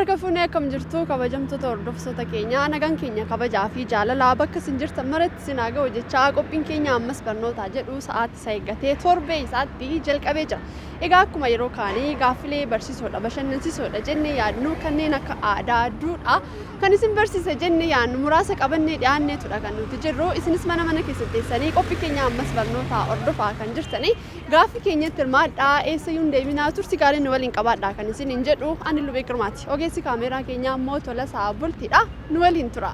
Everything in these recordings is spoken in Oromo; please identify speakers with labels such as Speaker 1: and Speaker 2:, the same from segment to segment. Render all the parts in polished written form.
Speaker 1: Harka fuunee akkam jirtu kabajamtoota hordoftoota keenya nagaan keenya kabajaa fi jaalalaa bakka isin jirtan maratti isin haa ga'u jechaa qophiin keenya ammas barnootaa jedhu sa'aatii isa eeggatee torbee isaatti jalqabee jira. Egaa akkuma yeroo kaanii gaaffilee barsiisoodha bashannansiisoodha jennee yaadnu kanneen akka aadaa duudhaa kan isin barsiisa jennee yaadnu muraasa qabannee dhiyaanneetudha kan nuti jirru isinis mana keessatti teessanii qophii keenya ammas barnootaa hordofaa kan jirtanii gaaffii keenyatti hirmaadhaa eessayyuu hin deeminaa tursi gaarii nu waliin qabaadhaa kan isin hin jedhu ani Lubee Girmaati. Ogeessi kaameeraa keenya ammoo Tolasaa Bultiidha nu waliin tura.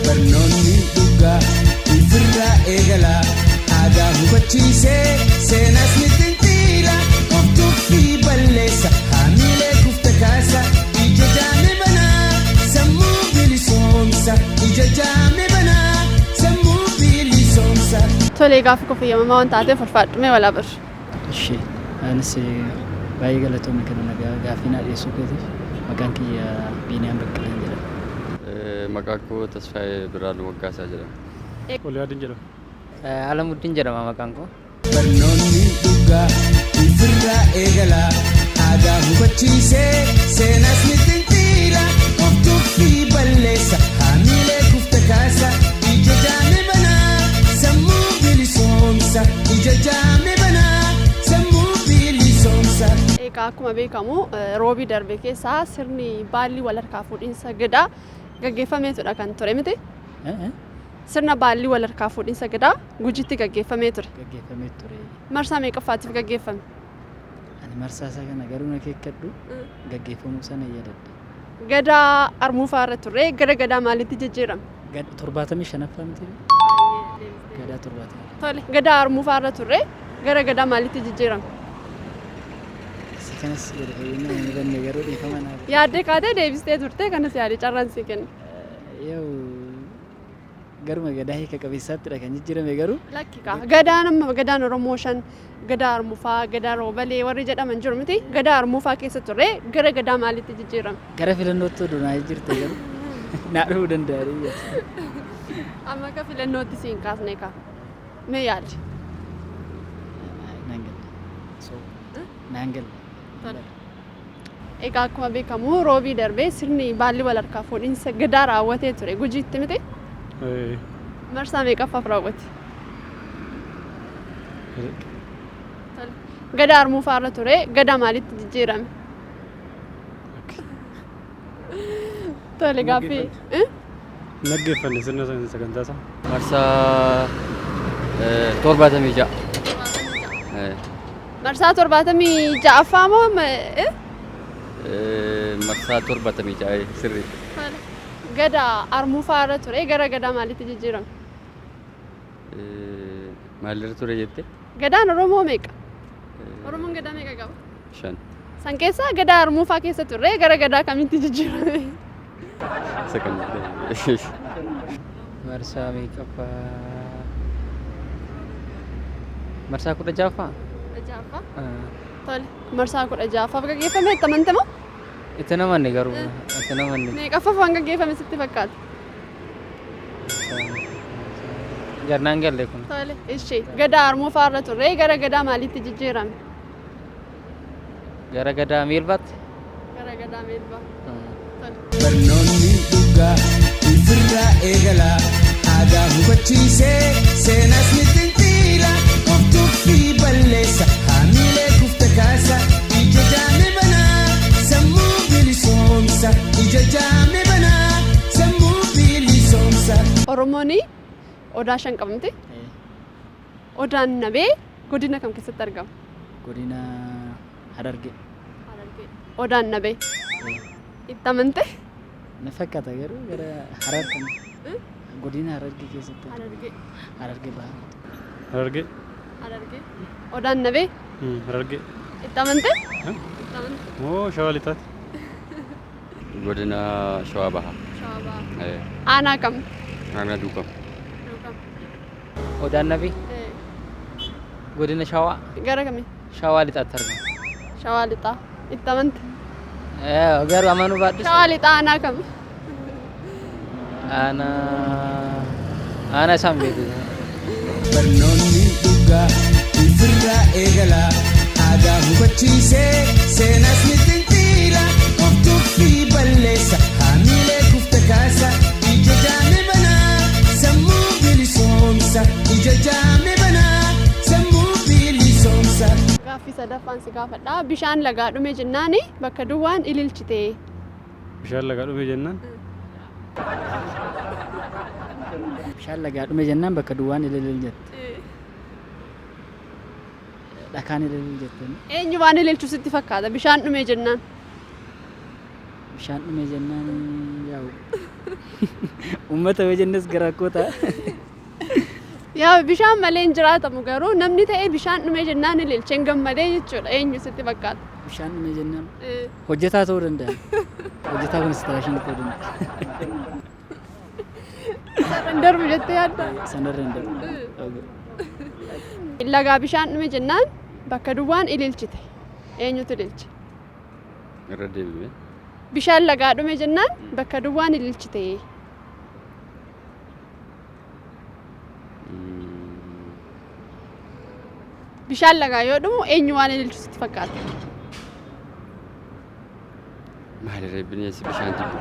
Speaker 2: Barnoonni dhugaa ifirraa eegala aadaa hubachiisee seenaas ni xinxiira of tuffii balleessa haamilee kufte kaasa ija jaame banaa sammuu bilisoomsa ija jaame banaa sammuu bilisoomsa.
Speaker 1: Tolee gaaffii koffeeyyamamaa waan taateef ulfaadhumee walaa bir.
Speaker 3: Ishee anis baay'ee galatoomne kana gaaffii naa dhiyeessuu keetiif maqaan kiyya Biiniyaan Baqqaleen jedhama.
Speaker 4: Maqaan koo Tasfaayee Birhaanuu Waggaasaa jedhama.
Speaker 5: Oliyaadiin jedhama.
Speaker 3: Alamuddin jedhama maqaan koo.
Speaker 2: Barnoonni dhugaa ifirraa eegala aadaa hubachiisee seenaas ni xinxiira of tuffii balleessa haamilee kufte kaasa ija jaame banaa sammuu bilisoomsa ija jaame banaa sammuu bilisoomsa.
Speaker 1: Egaa akkuma beekamu roobii darbe keessaa sirni baallii wal harkaa fuudhinsa gadaa gaggeeffameetudha kan ture miti. Sirna baallii wal harkaa fuudhinsa gadaa Gujiitti gaggeeffamee ture.
Speaker 3: Gaggeeffamee ture.
Speaker 1: Marsaa meeqaffaatiif gaggeeffame?
Speaker 3: Ani marsaa isaa kana garuu na keekkadhu gaggeeffamuu sana yaadadha.
Speaker 1: Gadaa Armuufaa irra ture gara gadaa maalitti jijjiirame?
Speaker 3: 75ffaa miti. Gadaa 70.
Speaker 1: Tole gadaa Armuufaa irra ture gara gadaa maalitti jijjiirame?
Speaker 3: Kanas gadi fayyinaa hin banne garuu dhiifama naaf.
Speaker 1: Yaaddee kaatee deebistee turte kanas yaadee carraan si kenna.
Speaker 3: Yoo garuma gadaa hiika qabeessaattidha kan jijjiirame garuu.
Speaker 1: Lakkika gadaan amma gadaan Oromoo shan gadaa Armuufaa gadaa Roobalee warri jedhaman jiru miti gadaa Armuufaa keessa ture gara gadaa maalitti jijjiirame?
Speaker 3: Gara filannootti oduu jirte garuu naa dhufuu danda'a.
Speaker 1: Amma akka filannootti siin kaasne kaa mee yaalli?
Speaker 3: Naan galle.
Speaker 1: Egaa akkuma beekamu roobii darbee sirni baallii wal harkaa fuudhinsa gadaa raawwatee ture Gujiitti miti? Marsaa meeqaffaaf raawwate? Gadaa Armuufaa irra ture gadaa maalitti jijjiirame? Tole gaaffii.
Speaker 5: Naggeeffanne sirna sagantaa isaa.
Speaker 4: Marsaa 76.
Speaker 1: Marsaa 76ffaa moo
Speaker 4: Marsaa 76 sirrii.
Speaker 1: gadaa Armuufaa irra ture gara gadaa maalitti jijjiirame?
Speaker 4: Maalirra ture jettee?
Speaker 1: Gadaan Oromoo meeqa? Oromoon gadaa meeqa qaba?
Speaker 4: 5.
Speaker 1: San keessaa gadaa Armuufaa keessa ture gara gadaa kamitti jijjiirame?
Speaker 3: Marsaa meeqaffaa? Marsaa 16ffaa?
Speaker 1: 16ffaa? Tole marsaa 16ffaaf gaggeeffame itti amante moo?
Speaker 3: Itti namanne garuu itti namanne.
Speaker 1: Meeqaffaaf waan gaggeeffame sitti fakkaata?
Speaker 3: Jarnaan galle kun.
Speaker 1: Tole ishee gadaa Armuufaa irra ture gara gadaa maalitti jijjiirame?
Speaker 3: Gara gadaa Meelbaatti.
Speaker 1: Gara gadaa Meelbaa.
Speaker 2: Barnoonni dhugaa ifirraa eegala aadaa hubachiisee seenaas ni xinxiira of tuffii balleessa haamilee kufte kaasa ija jaame banaa sammuu bilisoomsa ija jaame banaa sammuu bilisoomsa.
Speaker 1: Oromoon odaa 5 qabamti. Odaan nabee godina kam keessatti argama?
Speaker 3: Godina Harargee.
Speaker 1: Odaan nabee. Itti amante?
Speaker 3: Na fakkaata garuu gara Harar kan godina Harargee keessatti. Harargee bahaa.
Speaker 5: Harargee.
Speaker 1: Odaan nabee?
Speaker 5: Harargee.
Speaker 1: Itti amante?
Speaker 5: Moo Shawaa Lixaati?
Speaker 4: Godina Shawaa Bahaa.
Speaker 1: Aanaa kam?
Speaker 4: Aanaa Duukam.
Speaker 3: Odaan nabii godina Shawaa.
Speaker 1: Gara kamii?
Speaker 3: Shawaa Lixaatti argama.
Speaker 1: Shawaa Lixaa. Itti amante?
Speaker 3: Garuu amanuu baadhis.
Speaker 1: Shawaa Lixaa aanaa kam?
Speaker 3: Aanaa isaan beeku.
Speaker 2: Barnoonni dhugaa ifirraa eegala aadaa hubachiisee seenaas ni xinxiira of tuffii balleessa.
Speaker 1: sadaffaan si gaafadha. Bishaan lagaa dhume jennaani bakka duwwaan ililchite.
Speaker 5: Bishaan lagaa dhume jennaan.
Speaker 3: Bishaan lagaa dhume jennaan bakka duwwaan ililil jette. Dhakaan ililil jette.
Speaker 1: Eenyu waan ililchu sitti fakkaata bishaan dhume jennaan?
Speaker 3: Bishaan dhume jennaan yaa'u. Uummata yoo jennes garakkoota.
Speaker 1: Yaa bishaan malee hin jiraatamu garuu namni ta'ee bishaan dhume jennaan ililchee hin gammadee jechuudha. Eenyu sitti fakkaata?
Speaker 3: Bishaan dhume jennaan hojjetaa ta'uu danda'a. Hojjetaa konistiraashinii ta'uu danda'a.
Speaker 1: Sararaan darbu jettee yaadda?
Speaker 3: Sanarra hin darbu.
Speaker 1: Lagaa bishaan dhume jennaan bakka duwwaan ililchite. Eenyutu ililche?
Speaker 4: Irra deebi'ee.
Speaker 1: Bishaan lagaa dhume jennaan bakka duwwaan ililchite. Bishaan lagaa yoo dhumu eenyu waan ililchu sitti fakkaata?
Speaker 4: Maalirree bineensi bishaan jibbu.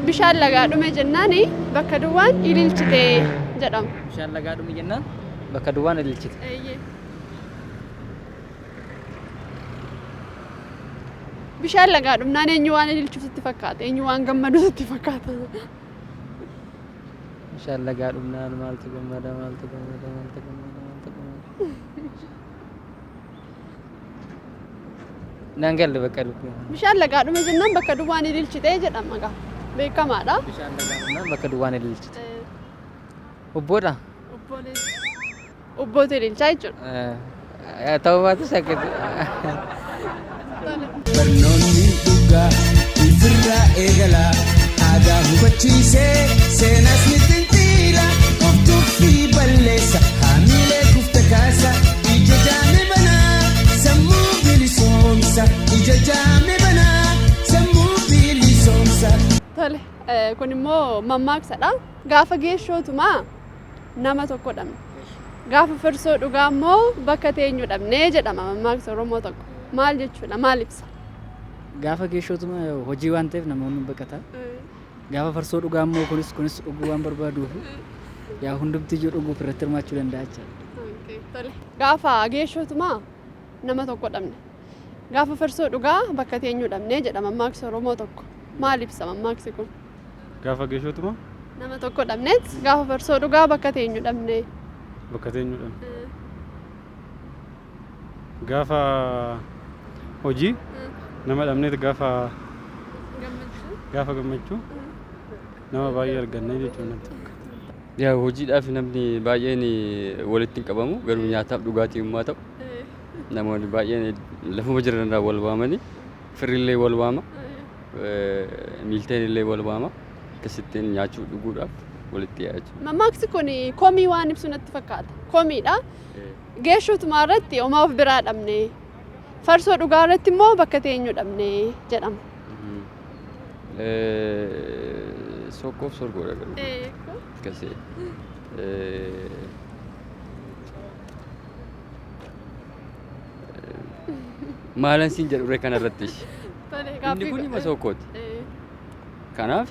Speaker 1: Bishaan lagaa dhume jennaan bakka duwwaan ililchite jedhama.
Speaker 3: Bishaan lagaa dhume jennaan bakka duwwaan ililchite.
Speaker 1: Bishaan lagaa dhumnaan eenyu waan ililchu sitti fakkaata? Eenyu waan gammadu sitti fakkaata?
Speaker 3: Bishaan lagaa dhumnaan maaltu gammada maaltu gammada maaltu gammada maaltu gammada. Naan galle bakka dhufu.
Speaker 1: Bishaan lagaa dhume jennaan bakka duwwaan ililchite jedhama gaa. Beekamaadha.
Speaker 3: Bishaan lagaa dhumnaan bakka duwwaan ililchite. Obboodha.
Speaker 1: Obbootu ililchaa jechuudha.
Speaker 3: Ta'uu baatu shakkatu.
Speaker 2: Barnoonni dhugaa ifirraa eegala aadaa hubachiisee seenaas ni xinxiila of tuffii balleessa haamilee kufte kaasa ija jaame banaa sammuu bilisoomsa ija jaame banaa sammuu bilisoomsa.
Speaker 1: Tole kun immoo mammaaksadha. Gaafa geeshootumaa nama tokko dhabne. Gaafa farsoo dhugaa immoo bakka teenyu dhabnee jedhama mammaaksa Oromoo tokko. Maal jechuudha? Maal ibsa?
Speaker 3: Gaafa geeshootuma hojii waan ta'eef namoonni baqata. Gaafa farsoo dhugaa immoo kunis dhuguu waan barbaaduuf yaa hundumti iyyuu dhuguuf irratti hirmaachuu danda'a jechuudha.
Speaker 1: Gaafa geeshootumaa nama tokko dhabne. Gaafa farsoo dhugaa bakka teenyu dhabnee jedha mammaaksa Oromoo tokko. Maal ibsa mammaaksi kun?
Speaker 5: Gaafa geeshootuma
Speaker 1: Nama tokko dhabneet gaafa farsoo dhugaa bakka teenyu dhabnee.
Speaker 5: bakka teenyu dhabne. Gaafa hojii nama dhabneet gaafa gammachuu nama baay'ee arganne jechuudha.
Speaker 4: Yaa hojiidhaaf namni baay'een walitti hin qabamu garuu nyaataaf dhugaatii immoo ta'u namoonni baay'een lafuma jiran irraa wal waamanii firrillee wal waama miilteen illee wal waama akkasittiin nyaachuu dhuguudhaaf walitti yaa'achu.
Speaker 1: Mammaaksi kun komii waan ibsu natti fakkaata. Komiidha. Geeshootuma irratti homaa of biraa dhabne. Farsoo dhugaa irratti immoo bakka teenyu dhabne jedhama.
Speaker 4: Sokkoof sorgoodha garuu. Akkasii. Maalan siin jedhure kanarratti. Inni kun hima sokkooti. Kanaaf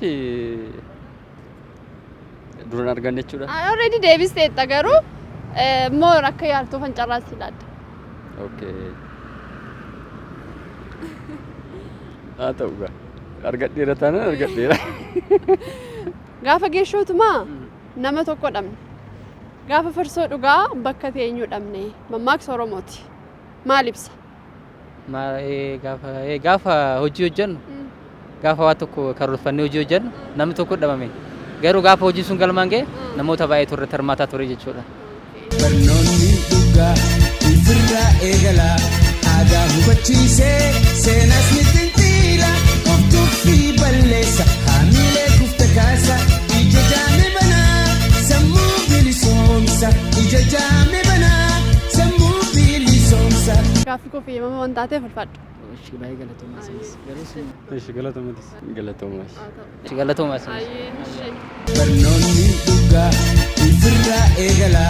Speaker 4: duraan arganne jechuudha.
Speaker 1: Already deebisteetta garuu immoo akka yaaltuu fancarraatti ilaadda.
Speaker 4: Okay. Haa ta'u gaa. Argadheera taanaan argadheera.
Speaker 1: Gaafa geeshootumaa nama tokko dhabne. Gaafa farsoo dhugaa bakka teenyu dhabne. Mammaaksa Oromooti. Maal ibsa?
Speaker 3: Gaafa hojii hojjennu gaafa waa tokko karoorfannee hojii hojjennu namni tokko dhabame. Garuu gaafa hojii sun galmaan ga'e namoota baay'ee turre hirmaataa ture jechuudha.
Speaker 2: Barnoonni dhugaa ifirraa eegala aadaa hubachiisee seenaas ni xinxiila of tuffii balleessa haamilee kufte kaasa ija jaame banaa sammuu bilisoomsa ija jaame banaa sammuu bilisoomsa.
Speaker 1: Gaaffii koo fayyadama waan taateef ulfaadhu.
Speaker 3: Baay'ee galatoomaa isinis.
Speaker 5: Ishi galatoomatis.
Speaker 4: Galatoomaas.
Speaker 3: Galatoomaa isinis.
Speaker 2: Barnoonni dhugaa ifirraa eegala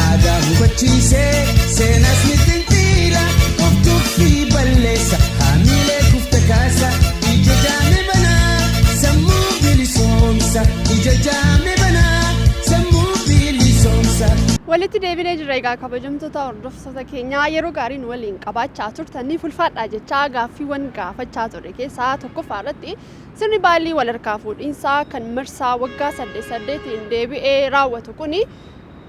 Speaker 2: aadaa hubachiisee seenaas ni xinxiila of tuffii balleessa haamilee kufte kaasa ija jaame banaa sammuu bilisoomsa ija jaame banaa sammuu bilisoomsa.
Speaker 1: Walitti deebinee jirra egaa kabajamtoota hordoftoota keenyaa yeroo gaariin waliin qabaachaa turtanii fulfaadhaa jechaa gaaffiiwwan gaafachaa ture keessaa tokkoffaa irratti sirni baalii wal harkaa fuudhiinsaa kan marsaa waggaa 8 deebi'ee raawwatu kuni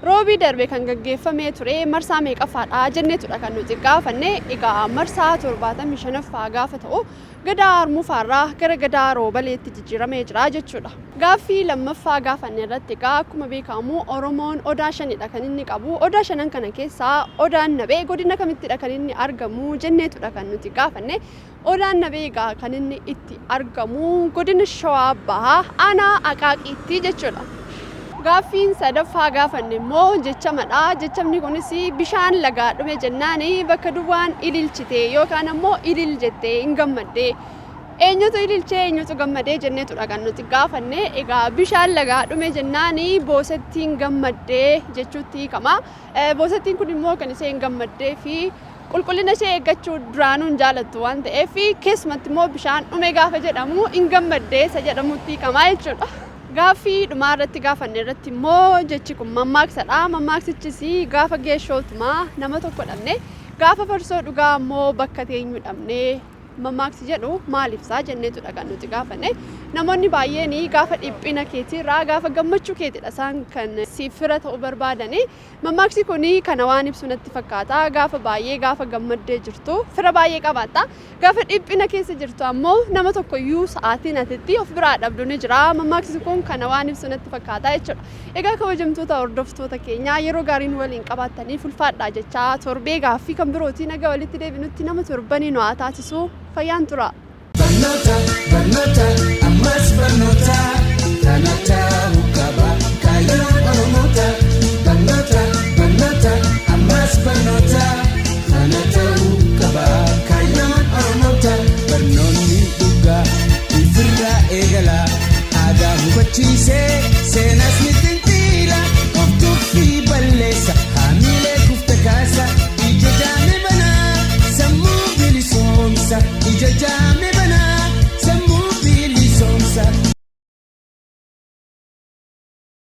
Speaker 1: roobii darbe kan gaggeeffamee ture marsaa meeqaffaadha jenneetudha kan nuti gaafanne egaa marsaa 75ffaa gaafa ta'u gadaa harmuufaarraa gara gadaa roobaleetti jijjiiramee jira jechuudha. Gaaffii lammaffaa gaafanne irratti egaa akkuma beekamu Oromoon odaa shanidha kan inni qabu. Odaa shanan kana keessaa odaan nabee godina kamittidha kan inni argamu jenneetudha kan nuti gaafanne. Odaan nabee egaa kan inni itti argamu godina Shawaa Bahaa aanaa Aqaaqiitti jechuudha. Gaaffiin sadaffaa gaafanne immoo jechamadha. Jechamni kunis bishaan lagaa dhume jennaan bakka duwwaan ililchite yookaan ammoo ilil jettee hin gammadde. Eenyutu ililchee eenyutu gammadee jenneetudha kan nuti gaafanne. Egaa bishaan lagaa dhume jennaan boosettiin gammaddee jechuutti hiikama. Boosettiin kun immoo kan isheen gammaddee fi qulqullina ishee eeggachuu duraanuu hin jaalattu waan ta'eef keessumatti immoo bishaan dhume gaafa jedhamu hin gammaddee isa jedhamutti hiikama jechuudha. Gaaffii dhumaa irratti gaafanne irratti immoo jechi kun mammaaksadha. Mammaaksichis gaafa geeshootumaa nama tokko dhabne gaafa farsoo dhugaa immoo bakka teenyu dhabne mammaaksi jedhu maal ibsaa jenneetudha kan nuti gaafanne. Namoonni baay'een gaafa dhiphina keetiirraa gaafa gammachuu keetidha isaan kan siif fira ta'uu barbaadani. Mammaaksi kun kana waan ibsu natti fakkaata. Gaafa baay'ee gaafa gammaddee jirtu fira baay'ee qabaatta. Gaafa dhiphina keessa jirtu ammoo nama tokkoyyuu sa'aatiin atitti of biraa dhabdu ni jira. Mammaaksi kun kana waan ibsu natti fakkaata jechuudha. Egaa kabajamtoota hordoftoota keenyaa yeroo gaariin waliin qabaattanii fulfaadhaa jechaa torbee gaaffii kan birootiin naga walitti deebinutti nama torbanii nu haa taasisu. Fayyaan tura.
Speaker 2: Barnoota ammas barnoota kanata hukaba kaayoo Oromoota barnoota ammas barnoota.